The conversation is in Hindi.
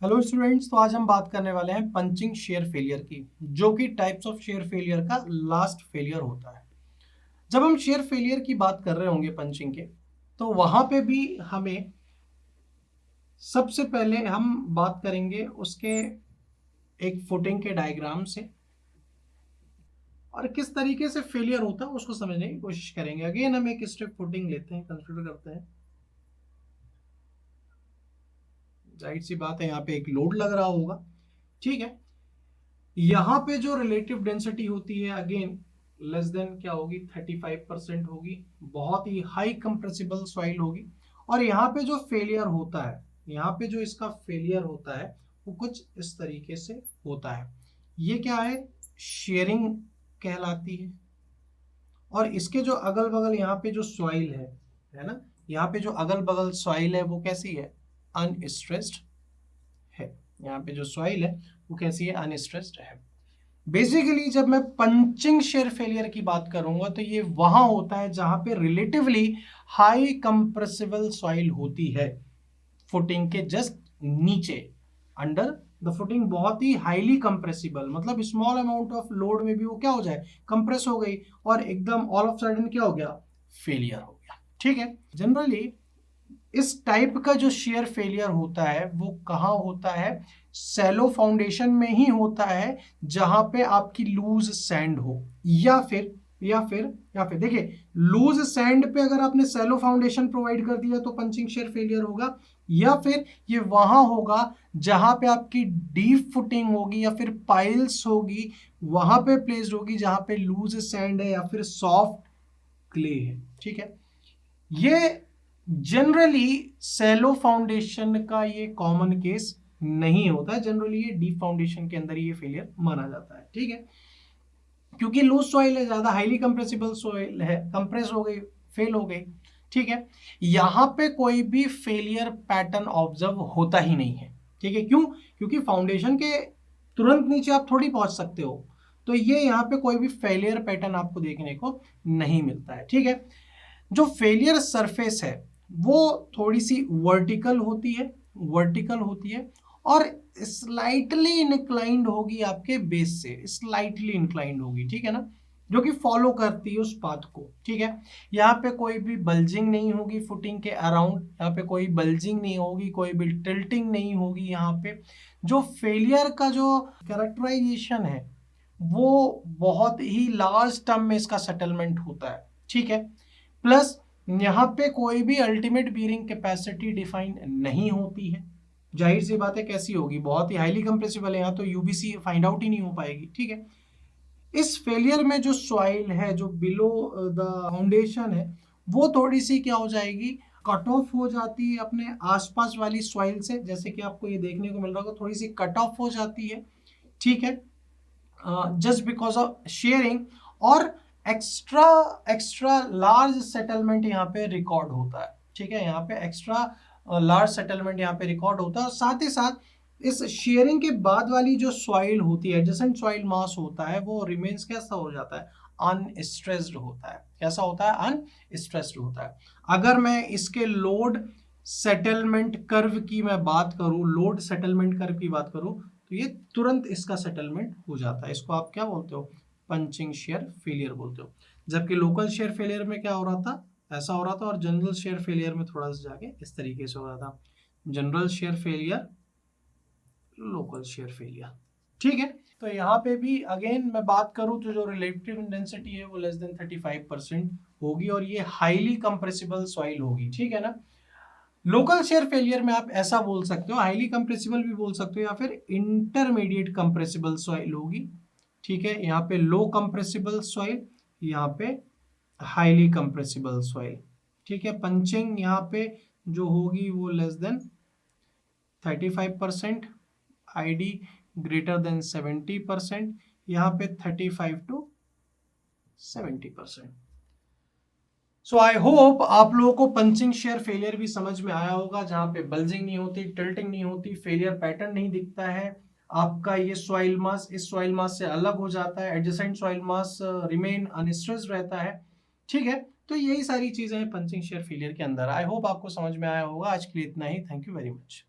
हेलो स्टूडेंट्स, तो आज हम बात करने वाले हैं पंचिंग शेयर फेलियर की, जो कि टाइप्स ऑफ शेयर फेलियर का लास्ट फेलियर होता है। जब हम शेयर फेलियर की बात कर रहे होंगे पंचिंग के, तो वहां पे भी हमें सबसे पहले हम बात करेंगे उसके एक फुटिंग के डायग्राम से, और किस तरीके से फेलियर होता है उसको समझने की कोशिश करेंगे। अगेन हम एक स्टेप फुटिंग लेते हैं, कंसिडर करते हैं। जाहिर सी बात है, यहाँ पे एक लोड लग रहा होगा, ठीक है। यहाँ पे जो रिलेटिव डेंसिटी होती है अगेन लेस देन क्या होगी, 35% होगी, बहुत ही हाई कंप्रेसिबल सॉइल होगी। और यहाँ पे जो फेलियर होता है, यहाँ पे जो इसका फेलियर होता है वो कुछ इस तरीके से होता है। ये क्या है, शेयरिंग कहलाती है। और इसके जो अगल बगल यहाँ पे जो सॉइल है ना, यहाँ पे जो अगल बगल सॉइल है वो कैसी है, अनस्ट्रेस्ड है। यहाँ पे जो सॉइल है वो कैसी है, अनस्ट्रेस्ड है। बेसिकली जब मैं पंचिंग शेयर फेलियर की बात करूंगा तो ये वहां होता है जहां पे रिलेटिवली हाई कंप्रेसिबल सॉइल होती है, फुटिंग के जस्ट नीचे, अंडर द फुटिंग बहुत ही हाईली कंप्रेसिबल, मतलब स्मॉल अमाउंट ऑफ लोड में भी वो क्या हो जाए, कंप्रेस हो गई और एकदम ऑल ऑफ सडन क्या हो गया, फेलियर हो गया। ठीक है। जनरली इस टाइप का जो शेयर फेलियर होता है वो कहाँ होता है, सैलो फाउंडेशन में ही होता है, जहां पे आपकी लूज सैंड हो, या फिर देखिए, लूज सैंड पे अगर आपने सैलो फाउंडेशन प्रोवाइड कर दिया तो पंचिंग शेयर फेलियर होगा। या फिर ये वहां होगा जहां पे आपकी डीप फुटिंग होगी या फिर पाइल्स होगी, वहां पे प्लेस्ड होगी जहां पे लूज सैंड है या फिर सॉफ्ट क्ले है। ठीक है। ये जनरली सेलो फाउंडेशन का ये कॉमन केस नहीं होता है, जनरली ये डीप फाउंडेशन के अंदर ये फेलियर माना जाता है। ठीक है। क्योंकि लूज सॉइल है, ज्यादा हाईली कंप्रेसिबल सॉइल है, कंप्रेस हो गई, फेल हो गई। ठीक है। यहां पे कोई भी फेलियर पैटर्न ऑब्जर्व होता ही नहीं है। ठीक है। क्यों? क्योंकि फाउंडेशन के तुरंत नीचे आप थोड़ी पहुंच सकते हो, तो ये यहाँ पे कोई भी फेलियर पैटर्न आपको देखने को नहीं मिलता है। ठीक है। जो फेलियर सरफेस है वो थोड़ी सी वर्टिकल होती है और स्लाइटली इंक्लाइंड होगी, आपके बेस से स्लाइटली इंक्लाइंड होगी। ठीक है ना, जो कि फॉलो करती है उस पाथ को। ठीक है। यहाँ पे कोई भी बल्जिंग नहीं होगी फुटिंग के अराउंड, यहाँ पे कोई बल्जिंग नहीं होगी, कोई भी टिल्टिंग नहीं होगी। यहाँ पे जो फेलियर का जो कैरेक्टराइजेशन है वो बहुत ही लार्ज टर्म में इसका सेटलमेंट होता है। ठीक है। प्लस यहाँ पे कोई भी अल्टीमेट बीयरिंग कैपेसिटी डिफाइन नहीं होती है। जाहिर सी बात है, कैसी होगी, बहुत ही हाईली कंप्रेसिबल है, यहाँ तो यूबीसी फाइंड आउट ही नहीं हो पाएगी। ठीक है। इस फेलियर में जो सॉइल है जो बिलो द फाउंडेशन है वो थोड़ी सी क्या हो जाएगी, कट ऑफ हो जाती है अपने आसपास वाली सॉइल से, जैसे कि आपको ये देखने को मिल रहा होगा, थोड़ी सी कट ऑफ हो जाती है। ठीक है। जस्ट बिकॉज ऑफ शेयरिंग, और एक्स्ट्रा एक्स्ट्रा लार्ज सेटलमेंट यहाँ पे रिकॉर्ड होता है। ठीक है। यहाँ पे एक्स्ट्रा लार्ज सेटलमेंट यहाँ पे रिकॉर्ड होता है, और साथ ही साथ इस शेयरिंग के बाद वाली जो सॉइल होती है, एडजेसेंट सॉइल मास होता है, वो रिमेन्स कैसा हो जाता है, अनस्ट्रेस्ड होता है। कैसा होता है, अनस्ट्रेस्ड होता है। अगर मैं इसके लोड सेटलमेंट कर्व की मैं बात करूं, लोड सेटलमेंट कर्व की बात करूं, तो ये तुरंत इसका सेटलमेंट हो जाता है। इसको आप क्या बोलते हो, पंचिंग शेयर फेलियर बोलते हो। जबकि लोकल शेयर फेलियर में क्या हो रहा था, ऐसा हो रहा था, और जनरल शेयर फेलियर में थोड़ा सा जाके इस तरीके से हो रहा था, general share failure, local share failure. ठीक है। तो यहाँ पे भी अगेन मैं बात करूँ तो जो रिलेटिव डेंसिटी है वो लेस देन 35% होगी, और ये हाईली कंप्रेसिबल सॉइल होगी। ठीक है ना। लोकल शेयर फेलियर में आप ऐसा बोल सकते हो, हाईली कंप्रेसिबल भी बोल सकते हो, या फिर इंटरमीडिएट कंप्रेसिबल सॉइल होगी। ठीक है। यहाँ पे लो कंप्रेसिबल सॉइल, यहाँ पे हाईली कंप्रेसिबल सॉइल। ठीक है। पंचिंग यहाँ पे जो होगी वो less than 35%, ID greater than 70%, यहाँ पे 35 to 70%। सो आई होप आप लोगों को पंचिंग शेयर फेलियर भी समझ में आया होगा, जहां पे बल्जिंग नहीं होती, टिल्टिंग नहीं होती, फेलियर पैटर्न नहीं दिखता है, आपका ये सॉइल मास इस सॉइल मास से अलग हो जाता है, एडजेसेंट सॉइल मास रिमेन अनस्ट्रेस्ड रहता है। ठीक है। तो यही सारी चीजें हैं पंचिंग शेयर फेलियर के अंदर। आई होप आपको समझ में आया होगा। आज के लिए इतना ही। Thank you very much.